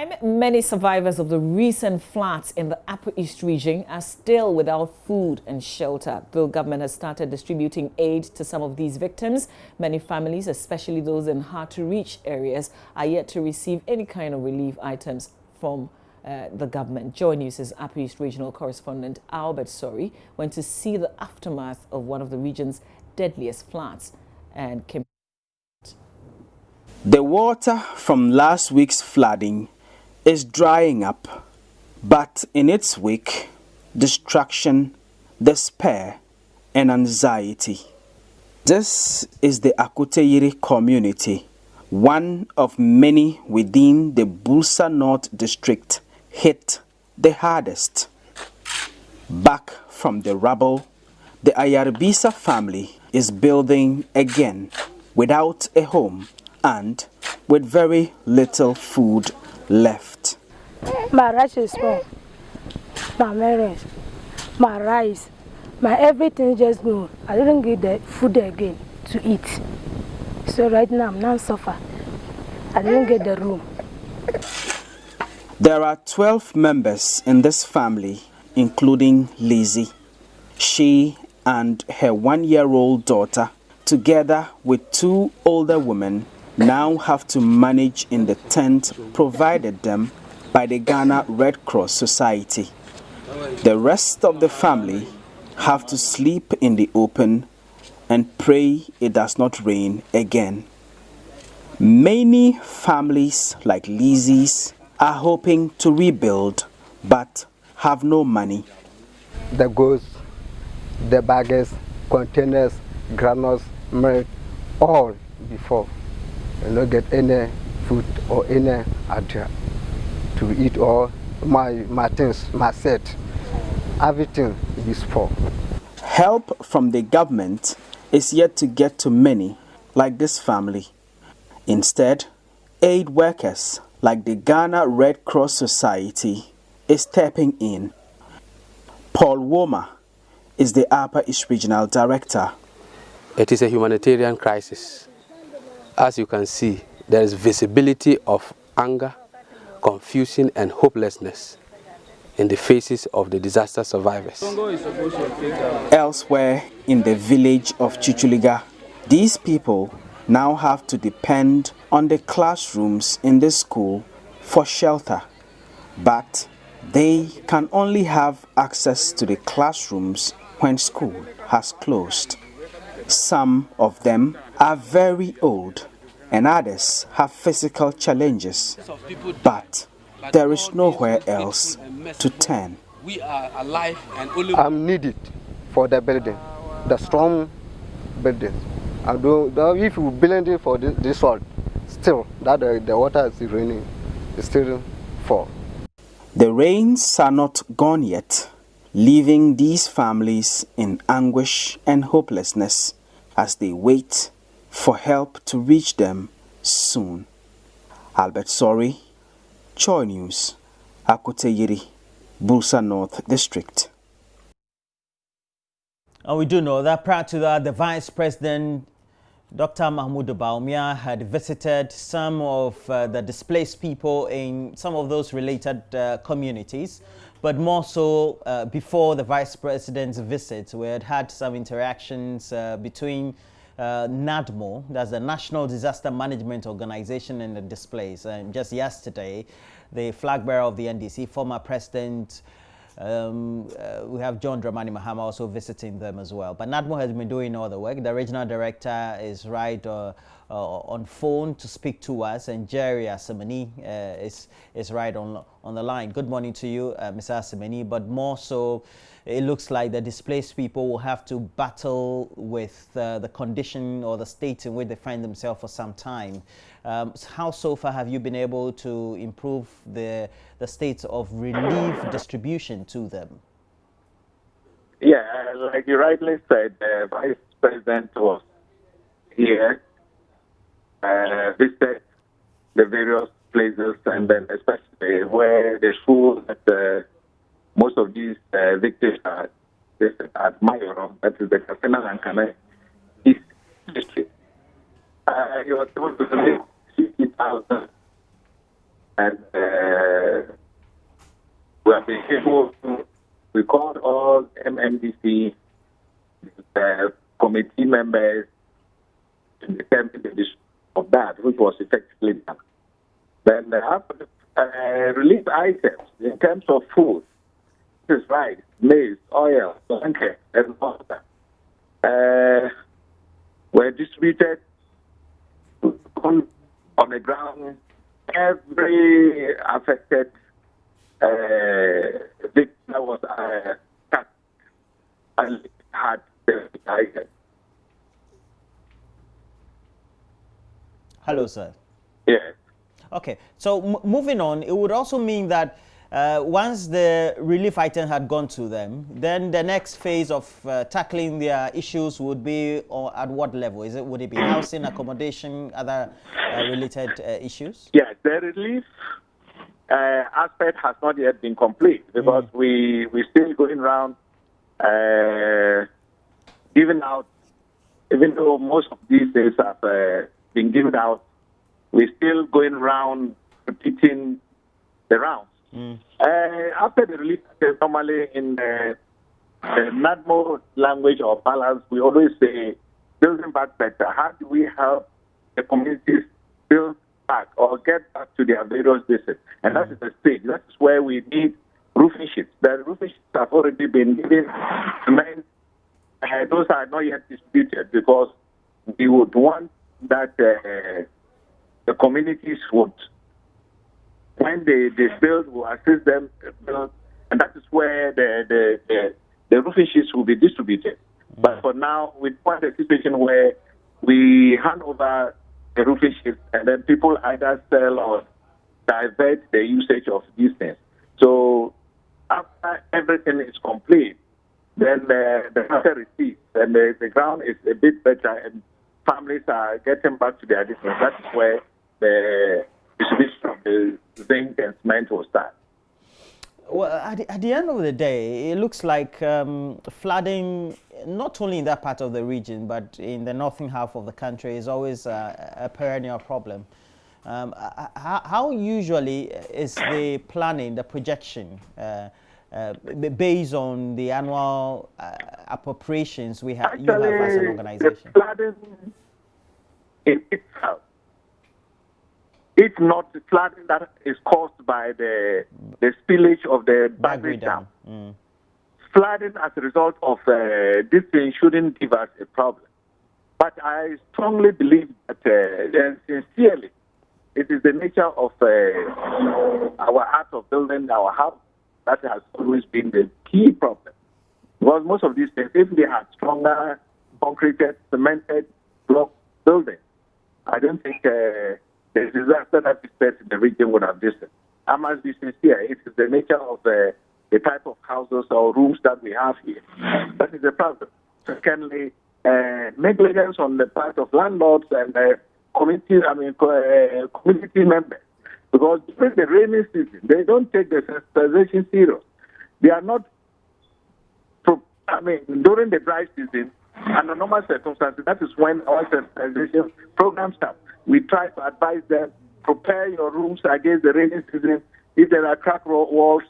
time, many survivors of the recent floods in the Upper East region are still without food and shelter. The government has started distributing aid to some of these victims. Many families, especially those in hard-to-reach areas, are yet to receive any kind of relief items from the government. JoyNews' Upper East regional correspondent Albert Sori went to see the aftermath of one of the region's deadliest floods and came. The water from last week's flooding is drying up, but in its wake, destruction, despair, and anxiety. This is the Akuteyiri community, one of many within the Bulsa North district hit the hardest. Back from the rubble, the Ayarbisa family is building again without a home and with very little food left. My rice is small, my marriage, my rice, my everything just gone. I didn't get the food again to eat. So right now I'm not suffer. I didn't get the room. There are 12 members in this family, including Lizzie. She and her one-year-old daughter, together with two older women, now have to manage in the tent provided them by the Ghana Red Cross Society. The rest of the family have to sleep in the open and pray it does not rain again. Many families like Lizzie's are hoping to rebuild but have no money. The goods, the bags, containers, granules, milk, all before. And not get any food or any idea to eat all my things, my set, everything is poor. Help from the government is yet to get to many like this family. Instead, aid workers like the Ghana Red Cross Society is stepping in. Paul Woma is the Upper East Regional Director. It is a humanitarian crisis. As you can see, there is visibility of anger, confusion, and hopelessness in the faces of the disaster survivors. Elsewhere in the village of Chichuliga, these people now have to depend on the classrooms in the school for shelter, but they can only have access to the classrooms when school has closed. Some of them are very old and others have physical challenges, but there is nowhere else to turn. I'm needed for the building, the strong building. If you build it for this one, still that the water is raining, it's still fall. The rains are not gone yet, leaving these families in anguish and hopelessness as they wait for help to reach them soon. Albert Sori, JoyNews, Akuteyiri, Bulsa North District. And we do know that prior to that, the Vice President, Dr. Mahmoud Baumia, had visited some of the displaced people in some of those related communities. But more so, before the Vice President's visit, we had some interactions between NADMO, that's the National Disaster Management Organization, and the displaced. And just yesterday, the flag bearer of the NDC, former President, we have John Dramani Mahama also visiting them as well. But NADMO has been doing all the work. The regional director is right on phone to speak to us, and Jerry Asemani is right on the line. Good morning to you, Mr. Asemani. But more so, it looks like the displaced people will have to battle with the condition or the state in which they find themselves for some time. How so far have you been able to improve the state of relief distribution to them? Yeah, like you rightly said, the Vice President was here, visited the various places, and then especially where the school that most of these victims are at Mayoro, that is the Kasina and Kane East District. He was able to donate 50,000 And we have been able to, we called all MMDC committee members to determine the issue of that, which was effectively done. Then after relief items in terms of food, this is rice, maize, oil, blanket, and water, were distributed on the ground. Every affected victim was cut and had the item. Hello, sir. Yes. Okay, so moving on, it would also mean that once the relief item had gone to them, then the next phase of tackling their issues would be at what level? Would it be housing, accommodation, other related issues? Yes, the relief aspect has not yet been complete because we're still going around giving out, even though most of these things have been given out, we're still going around repeating the rounds. After the relief, normally in the NADMO language or balance, we always say building back better. How do we help the communities build back or get back to their various districts? And that is the stage. That is where we need roofing sheets. The roofing sheets have already been given to men. Those are not yet distributed because we would want that the communities would, when they build, will assist them build, and that is where the roofing sheets will be distributed. But for now, we want a situation where we hand over the roofing sheets and then people either sell or divert the usage of these things. So after everything is complete, then the matter receipts and the ground is a bit better and families are getting back to their districts. That is where the distribution of the zinc and cement will start. Well, at the end of the day, it looks like flooding, not only in that part of the region, but in the northern half of the country, is always a perennial problem. How usually is the planning, the projection, based on the annual appropriations you have as an organization? The flooding in itself, it's not the flooding that is caused by the spillage of the Bagri Dam. Flooding as a result of this thing shouldn't give us a problem. But I strongly believe that, and sincerely, it is the nature of our art of building our house that has always been the key problem. Because most of these things, if they had stronger, concreted, cemented block buildings, I don't think the disaster that is faced in the region would have existed. I must be sincere. It is the nature of the type of houses or rooms that we have here. That is the problem. Secondly, negligence on the part of landlords and community members. Because during the rainy season, they don't take the sensitization serious. They are not, during the dry season, under normal circumstances, that is when our sensitization programs start. We try to advise them, prepare your rooms against the rainy season. If there are crack walls,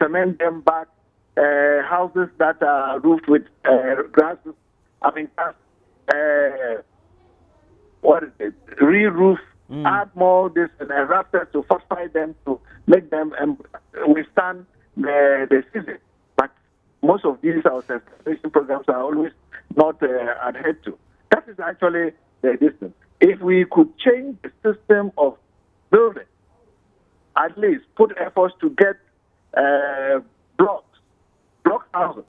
cement them back. Houses that are roofed with grasses, re-roof, add more this and rafters to fortify them to make them withstand the season. But most of these our sensitization programs are always not adhered to. That is actually the distance. If we could change the system of building, at least put efforts to get block houses,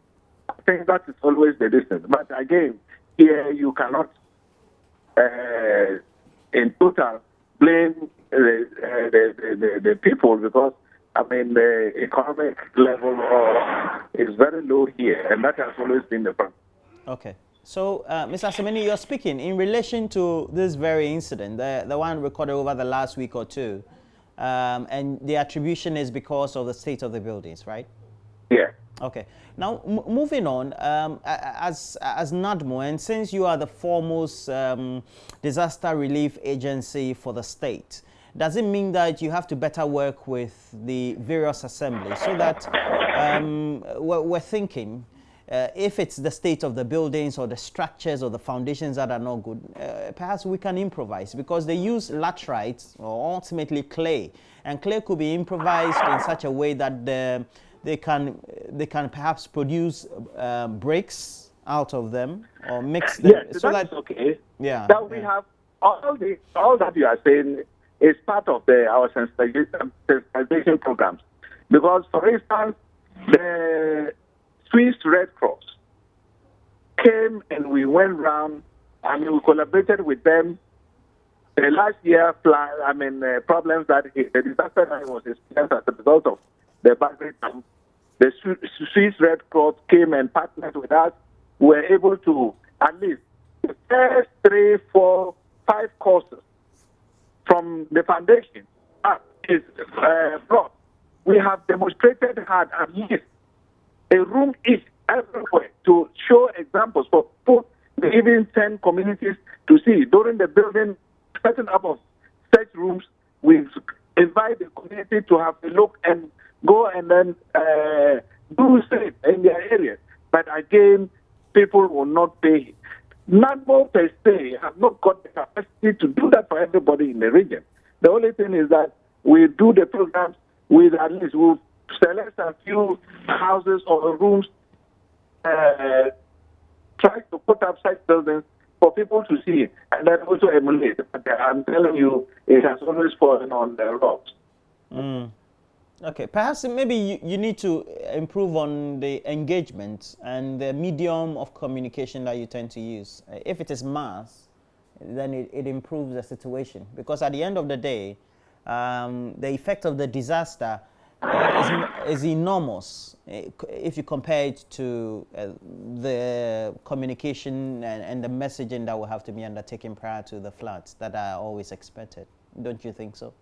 I think that is always the distance. But again, here you cannot, in total, blame the people because, the economic level is very low here, and that has always been the problem. Okay. So, Mr. Asemeni, you're speaking in relation to this very incident, the one recorded over the last week or two, and the attribution is because of the state of the buildings, right? Yeah. Okay. Now, moving on, as NADMO, and since you are the foremost disaster relief agency for the state, does it mean that you have to better work with the various assemblies so that we're thinking if it's the state of the buildings or the structures or the foundations that are not good, perhaps we can improvise, because they use laterite or ultimately clay, and clay could be improvised in such a way that they can perhaps produce bricks out of them or mix them. Yes, so that's okay. Yeah. That we have all that you are saying is part of our sensitization programs, because, for instance, the Swiss Red Cross came and we went round and we collaborated with them. Last year, problems that the disaster that was experienced as a result of the Bagri Dam, the Swiss Red Cross came and partnered with us. We were able to, at least the first 3, 4, 5 courses from the foundation is brought. We have demonstrated hard at least a room each everywhere to show examples for people, even 10 communities to see. During the building, setting up of such rooms, we invite the community to have a look and go and then do safe in their areas. But again, people will not pay. NADMO per se have not got the capacity to do that for everybody in the region. The only thing is that we do the programs with, at least we'll select a few houses or rooms, try to put up such buildings for people to see and then also emulate. But I'm telling you, it has always fallen on the rocks. Okay, perhaps maybe you need to improve on the engagement and the medium of communication that you tend to use. If it is mass, then it improves the situation, because at the end of the day, the effect of the disaster is enormous if you compare it to the communication and the messaging that will have to be undertaken prior to the floods that are always expected. Don't you think so?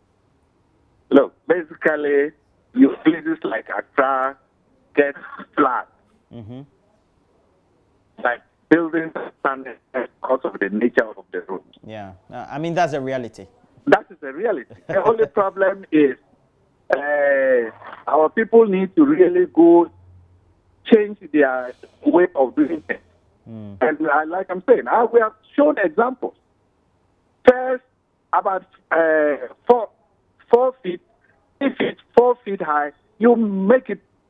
Look, basically, places like Accra get flooded. Like buildings stand because of the nature of the road. Yeah, I mean, that's a reality. That is a reality. The only problem is our people need to really go change their way of doing things. And like I'm saying, we have shown examples. First, about 4 feet. If it's 4 feet high, you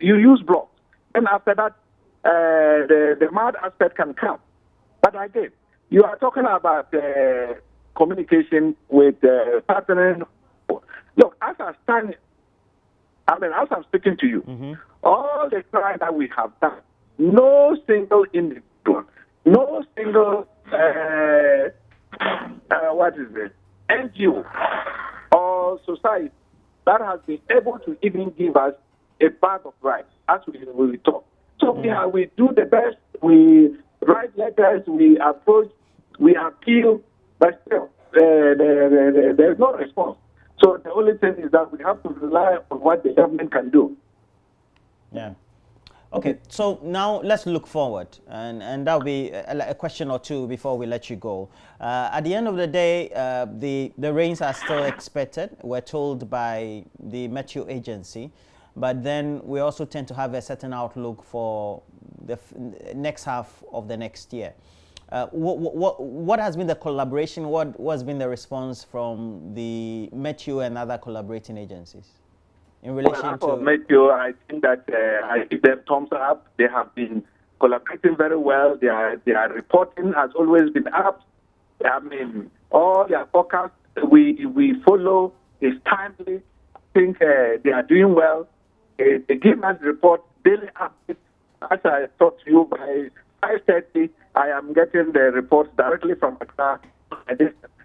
use blocks. And after that, the mud aspect can come. But again, you are talking about communication with partnering. Look, as I'm speaking to you, all the crime that we have done, no single individual, no single NGO or society that has been able to even give us a bag of rice as we talk. So we do the best. We write letters, we approach, we appeal, but still there's no response. So the only thing is that we have to rely on what the government can do. Yeah. Okay, so now let's look forward, and that'll be a question or two before we let you go. At the end of the day, the rains are still expected, we're told by the Meteo Agency, but then we also tend to have a certain outlook for the next half of the next year. What has been the collaboration? What has been the response from the Meteo and other collaborating agencies in relation to Meteo? I think that I give them thumbs up. They have been collaborating very well. Their reporting has always been up. I mean, all their forecasts we follow is timely. I think they are doing well. They give us reports daily updates. As I talked to you, by 5:30, I am getting the reports directly from Accra.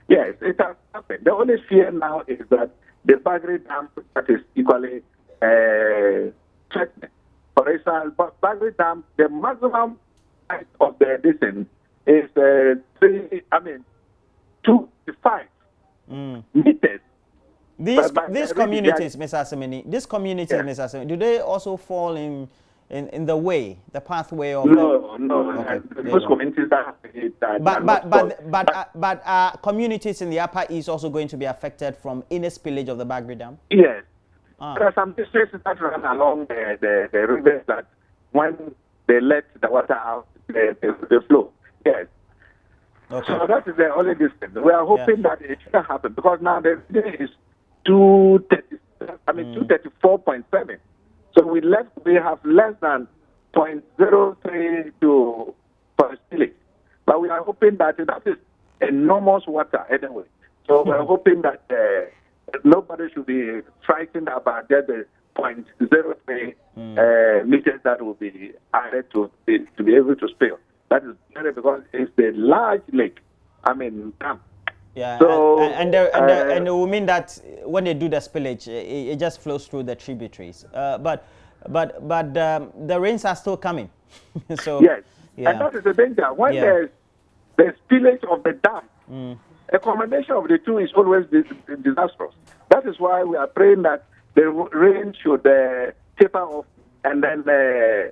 Yes, it has happened. The only fear now is that the Bagri Dam that is equally threatened. For instance, Bagri Dam, the maximum height of the distance is 2.5 meters. These communities, Mr. Asemeni, Mr. Asemeni, do they also fall in in the way, the pathway of no. Okay. Those communities that But communities in the Upper East also going to be affected from inner spillage of the Bagri Dam? Yes. Ah. There are some districts that run along the rivers that when they let the water out, they flow. Yes. Okay. So that is the only distance. We are hoping that it shouldn't happen because now the day is 234.7. So we have less than 0.03 to for spillage. But we are hoping that is enormous water anyway. So we are hoping that nobody should be frightened about the 0.03 meters that will be added to be able to spill. That is very because it's a large lake. I mean, dam. Yeah, so, and it will mean that when they do the spillage, it just flows through the tributaries. But the rains are still coming. So yes, yeah. and that is the danger. When there's the spillage of the dam, a combination of the two is always disastrous. That is why we are praying that the rain should taper off, and then the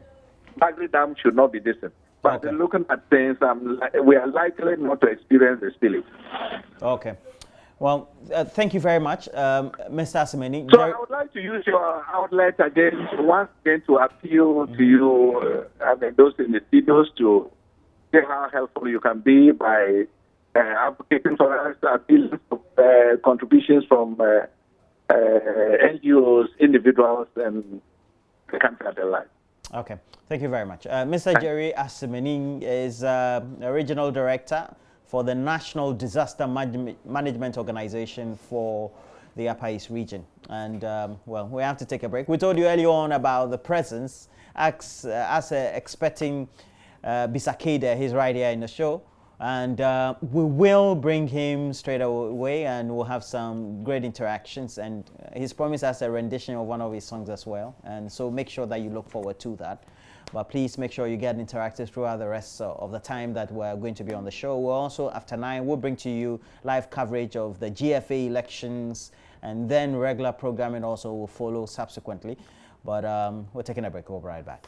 Bagri Dam should not be distant. But looking at things, we are likely not to experience the spillage. Okay. Well, thank you very much, Mr. Asemani. So I would like to use your outlet again, once again, to appeal to you, those in the studios, to see how helpful you can be by advocating for us, appealing for contributions from NGOs, individuals, and the country at large. Okay, thank you very much. Mr. Jerry Asemani is a regional director for the National Disaster Management Organization for the Upper East region. And, well, we have to take a break. We told you earlier on about the presence, expecting Bisakeda. He's right here in the show. And we will bring him straight away, and we'll have some great interactions. And he's promised us a rendition of one of his songs as well. And so make sure that you look forward to that. But please make sure you get interactive throughout the rest of the time that we're going to be on the show. We'll also, after 9, we'll bring to you live coverage of the GFA elections, and then regular programming also will follow subsequently. But we're taking a break. We'll be right back.